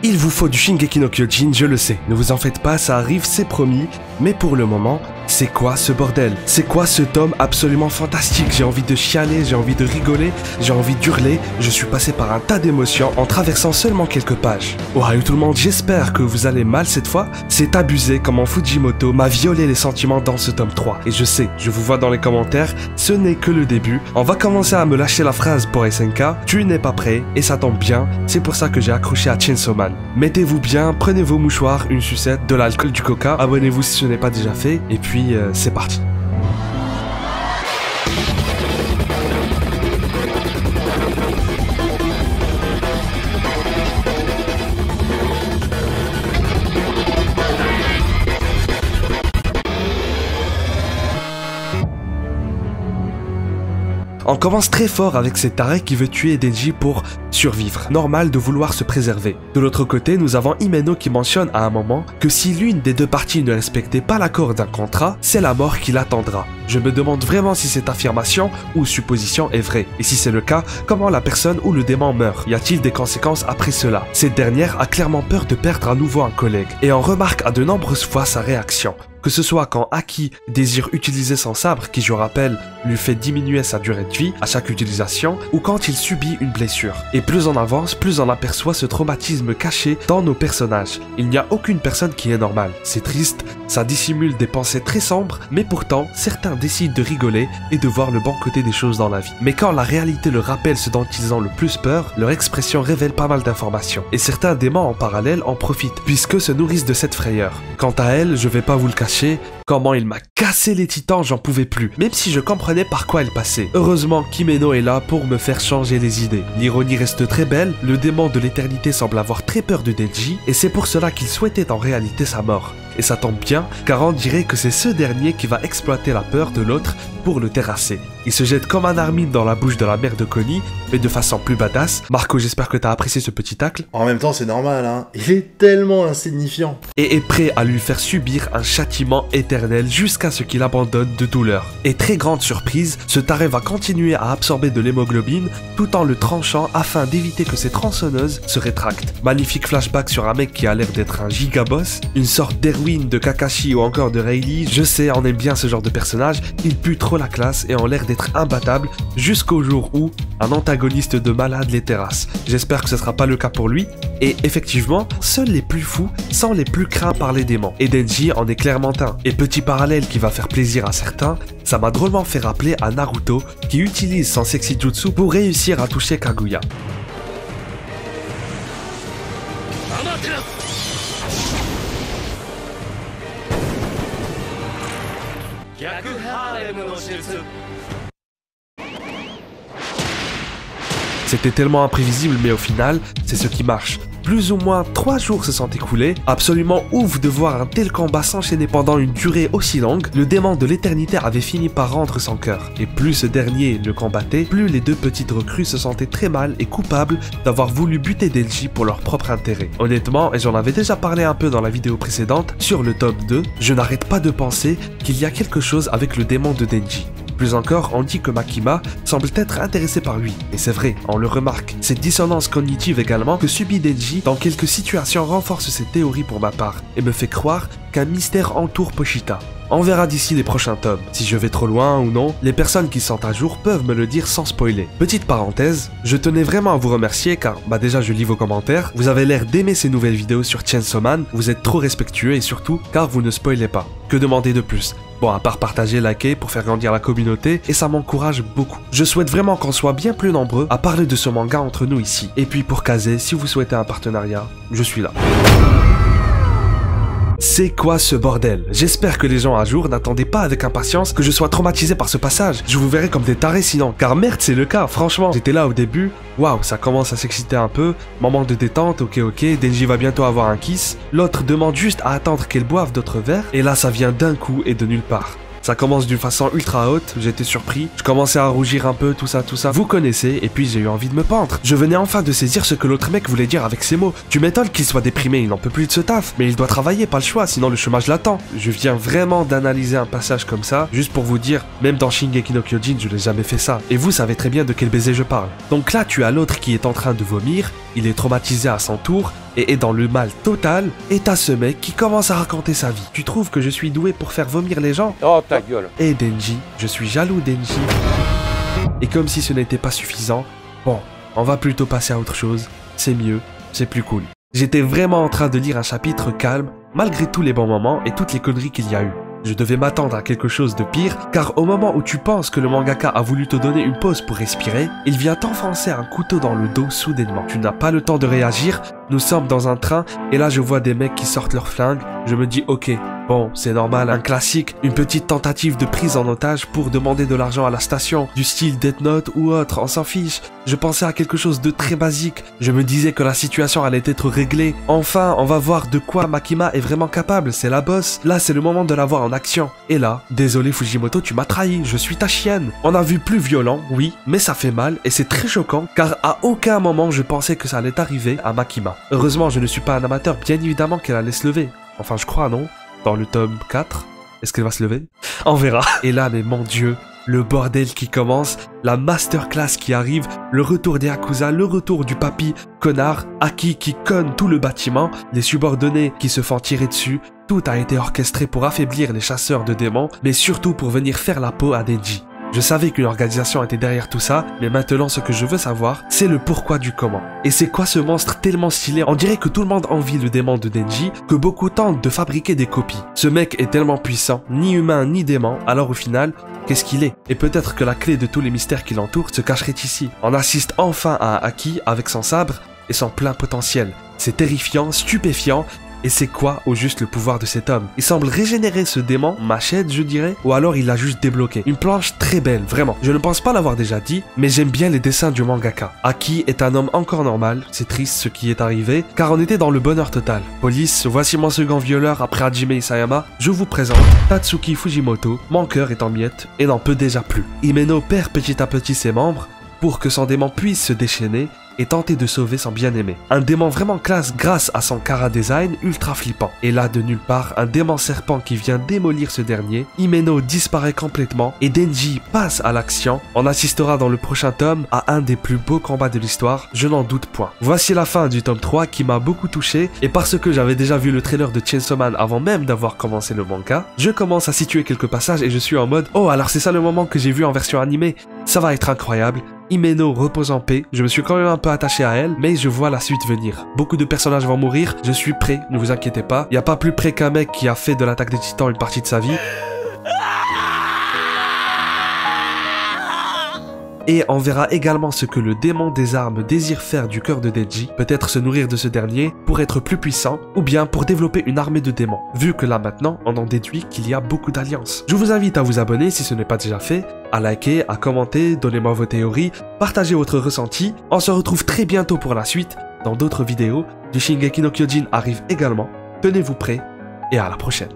Il vous faut du Shingeki no Kyojin, je le sais. Ne vous en faites pas, ça arrive, c'est promis. Mais pour le moment, c'est quoi ce bordel? C'est quoi ce tome absolument fantastique? J'ai envie de chialer, j'ai envie de rigoler, j'ai envie d'hurler. Je suis passé par un tas d'émotions en traversant seulement quelques pages. Ohio tout le monde, j'espère que vous allez mal cette fois. C'est abusé comment Fujimoto m'a violé les sentiments dans ce tome 3. Et je sais, je vous vois dans les commentaires, ce n'est que le début. On va commencer à me lâcher la phrase pour SNK, tu n'es pas prêt, et ça tombe bien, c'est pour ça que j'ai accroché à Chainsaw Man. Mettez-vous bien, prenez vos mouchoirs, une sucette, de l'alcool, du coca, abonnez-vous si ce n'est pas déjà fait, et puis c'est parti. On commence très fort avec cet arrêt qui veut tuer Denji pour survivre. Normal de vouloir se préserver. De l'autre côté, nous avons Himeno qui mentionne à un moment que si l'une des deux parties ne respectait pas l'accord d'un contrat, c'est la mort qui l'attendra. Je me demande vraiment si cette affirmation ou supposition est vraie. Et si c'est le cas, comment la personne ou le démon meurt? Y a-t-il des conséquences après cela? Cette dernière a clairement peur de perdre à nouveau un collègue. Et on remarque à de nombreuses fois sa réaction. Que ce soit quand Aki désire utiliser son sabre, qui je rappelle lui fait diminuer sa durée de vie à chaque utilisation, ou quand il subit une blessure. Et plus on avance, plus on aperçoit ce traumatisme caché dans nos personnages. Il n'y a aucune personne qui est normale. C'est triste, ça dissimule des pensées très sombres, mais pourtant, certains décident de rigoler et de voir le bon côté des choses dans la vie. Mais quand la réalité leur rappelle ce dont ils ont le plus peur, leur expression révèle pas mal d'informations. Et certains démons en parallèle en profitent, puisque se nourrissent de cette frayeur. Quant à elle, je vais pas vous le cacher, comment il m'a cassé les titans, j'en pouvais plus, même si je comprenais par quoi elle passait. Heureusement qu'Himeno est là pour me faire changer les idées. L'ironie reste très belle, le démon de l'éternité semble avoir très peur de Denji, et c'est pour cela qu'il souhaitait en réalité sa mort. Et ça tombe bien, car on dirait que c'est ce dernier qui va exploiter la peur de l'autre pour le terrasser. Il se jette comme un armine dans la bouche de la mère de Connie, mais de façon plus badass. Marco, j'espère que t'as apprécié ce petit tacle. En même temps, c'est normal, hein. Il est tellement insignifiant. Et est prêt à lui faire subir un châtiment éternel jusqu'à ce qu'il abandonne de douleur. Et très grande surprise, ce taré va continuer à absorber de l'hémoglobine tout en le tranchant afin d'éviter que ses tronçonneuses se rétractent. Magnifique flashback sur un mec qui a l'air d'être un gigaboss, une sorte d'Erwin, de Kakashi ou encore de Rayleigh. Je sais, on aime bien ce genre de personnage, il pue trop la classe et ont l'air d'être imbattables jusqu'au jour où un antagoniste de malade les terrasse. J'espère que ce sera pas le cas pour lui. Et effectivement, seuls les plus fous sont les plus craints par les démons. Et Denji en est clairement un. Et petit parallèle qui va faire plaisir à certains, ça m'a drôlement fait rappeler à Naruto qui utilise son sexy jutsu pour réussir à toucher Kaguya. C'était tellement imprévisible, mais au final, c'est ce qui marche. Plus ou moins 3 jours se sont écoulés, absolument ouf de voir un tel combat s'enchaîner pendant une durée aussi longue. Le démon de l'éternité avait fini par rendre son cœur. Et plus ce dernier le combattait, plus les deux petites recrues se sentaient très mal et coupables d'avoir voulu buter Denji pour leur propre intérêt. Honnêtement, et j'en avais déjà parlé un peu dans la vidéo précédente, sur le tome 2, je n'arrête pas de penser qu'il y a quelque chose avec le démon de Denji. Plus encore, on dit que Makima semble être intéressé par lui. Et c'est vrai, on le remarque. Cette dissonance cognitive également que subit Denji dans quelques situations renforce cette théorie pour ma part et me fait croire qu'un mystère entoure Pochita. On verra d'ici les prochains tomes. Si je vais trop loin ou non, les personnes qui sont à jour peuvent me le dire sans spoiler. Petite parenthèse, je tenais vraiment à vous remercier car déjà je lis vos commentaires, vous avez l'air d'aimer ces nouvelles vidéos sur Chainsaw Man, vous êtes trop respectueux et surtout car vous ne spoilez pas. Que demander de plus? Bon, à part partager, liker pour faire grandir la communauté, et ça m'encourage beaucoup. Je souhaite vraiment qu'on soit bien plus nombreux à parler de ce manga entre nous ici. Et puis pour Kazé, si vous souhaitez un partenariat, je suis là. C'est quoi ce bordel? J'espère que les gens à jour n'attendaient pas avec impatience que je sois traumatisé par ce passage. Je vous verrai comme des tarés sinon. Car merde, c'est le cas, franchement. J'étais là au début. Waouh, ça commence à s'exciter un peu. Moment de détente, ok, Denji va bientôt avoir un kiss. L'autre demande juste à attendre qu'elle boive d'autres verres. Et là, ça vient d'un coup et de nulle part. Ça commence d'une façon ultra haute, j'étais surpris, je commençais à rougir un peu, tout ça, vous connaissez, et puis j'ai eu envie de me pendre. Je venais enfin de saisir ce que l'autre mec voulait dire avec ces mots. Tu m'étonnes qu'il soit déprimé, il n'en peut plus de ce taf, mais il doit travailler, pas le choix, sinon le chômage l'attend. Je viens vraiment d'analyser un passage comme ça, juste pour vous dire, même dans Shingeki no Kyojin, je n'ai jamais fait ça. Et vous savez très bien de quel baiser je parle. Donc là, tu as l'autre qui est en train de vomir, il est traumatisé à son tour, et est dans le mal total, et t'as ce mec qui commence à raconter sa vie. Tu trouves que je suis doué pour faire vomir les gens? Oh ta gueule. Et Denji, je suis jaloux Denji. Et comme si ce n'était pas suffisant, bon, on va plutôt passer à autre chose, c'est mieux, c'est plus cool. J'étais vraiment en train de lire un chapitre calme, malgré tous les bons moments et toutes les conneries qu'il y a eu. Je devais m'attendre à quelque chose de pire, car au moment où tu penses que le mangaka a voulu te donner une pause pour respirer, il vient t'enfoncer un couteau dans le dos soudainement. Tu n'as pas le temps de réagir, nous sommes dans un train, et là je vois des mecs qui sortent leurs flingues, je me dis ok, bon, c'est normal, un classique, une petite tentative de prise en otage pour demander de l'argent à la station, du style Death Note ou autre, on s'en fiche. Je pensais à quelque chose de très basique, je me disais que la situation allait être réglée. Enfin, on va voir de quoi Makima est vraiment capable, c'est la boss. Là, c'est le moment de la voir en action. Et là, désolé Fujimoto, tu m'as trahi, je suis ta chienne. On a vu plus violent, oui, mais ça fait mal et c'est très choquant, car à aucun moment je pensais que ça allait arriver à Makima. Heureusement, je ne suis pas un amateur, bien évidemment qu'elle allait se lever. Enfin, je crois, non? Dans le tome 4, est-ce qu'elle va se lever? On verra. Et là, mais mon Dieu, le bordel qui commence, la masterclass qui arrive, le retour des Yakuza, le retour du papy connard, Aki qui conne tout le bâtiment, les subordonnés qui se font tirer dessus, tout a été orchestré pour affaiblir les chasseurs de démons, mais surtout pour venir faire la peau à Denji. Je savais qu'une organisation était derrière tout ça, mais maintenant ce que je veux savoir, c'est le pourquoi du comment. Et c'est quoi ce monstre tellement stylé? On dirait que tout le monde envie le démon de Denji, que beaucoup tentent de fabriquer des copies. Ce mec est tellement puissant, ni humain ni démon, alors au final, qu'est-ce qu'il est? Et peut-être que la clé de tous les mystères qui l'entourent se cacherait ici. On assiste enfin à Aki avec son sabre et son plein potentiel. C'est terrifiant, stupéfiant. Et c'est quoi au juste le pouvoir de cet homme? Il semble régénérer ce démon, Machette je dirais, ou alors il l'a juste débloqué. Une planche très belle, vraiment. Je ne pense pas l'avoir déjà dit, mais j'aime bien les dessins du mangaka. Aki est un homme encore normal, c'est triste ce qui est arrivé, car on était dans le bonheur total. Police, voici mon second violeur après Hajime Isayama, je vous présente Tatsuki Fujimoto, mon cœur est en miettes et n'en peut déjà plus. Himeno perd petit à petit ses membres pour que son démon puisse se déchaîner et tenter de sauver son bien-aimé. Un démon vraiment classe grâce à son chara design ultra flippant. Et là, de nulle part, un démon serpent qui vient démolir ce dernier, Himeno disparaît complètement et Denji passe à l'action. On assistera dans le prochain tome à un des plus beaux combats de l'histoire, je n'en doute point. Voici la fin du tome 3 qui m'a beaucoup touché, et parce que j'avais déjà vu le trailer de Chainsaw Man avant même d'avoir commencé le manga, je commence à situer quelques passages et je suis en mode « Oh, alors c'est ça le moment que j'ai vu en version animée, ça va être incroyable ». Himeno repose en paix, je me suis quand même un peu attaché à elle, mais je vois la suite venir. Beaucoup de personnages vont mourir, je suis prêt, ne vous inquiétez pas. Y a pas plus près qu'un mec qui a fait de l'attaque des titans une partie de sa vie. Et on verra également ce que le démon des armes désire faire du cœur de Denji, peut-être se nourrir de ce dernier pour être plus puissant, ou bien pour développer une armée de démons, vu que là maintenant on en déduit qu'il y a beaucoup d'alliances. Je vous invite à vous abonner si ce n'est pas déjà fait, à liker, à commenter, donnez-moi vos théories, partagez votre ressenti, on se retrouve très bientôt pour la suite, dans d'autres vidéos, du Shingeki no Kyojin arrive également, tenez-vous prêts, et à la prochaine.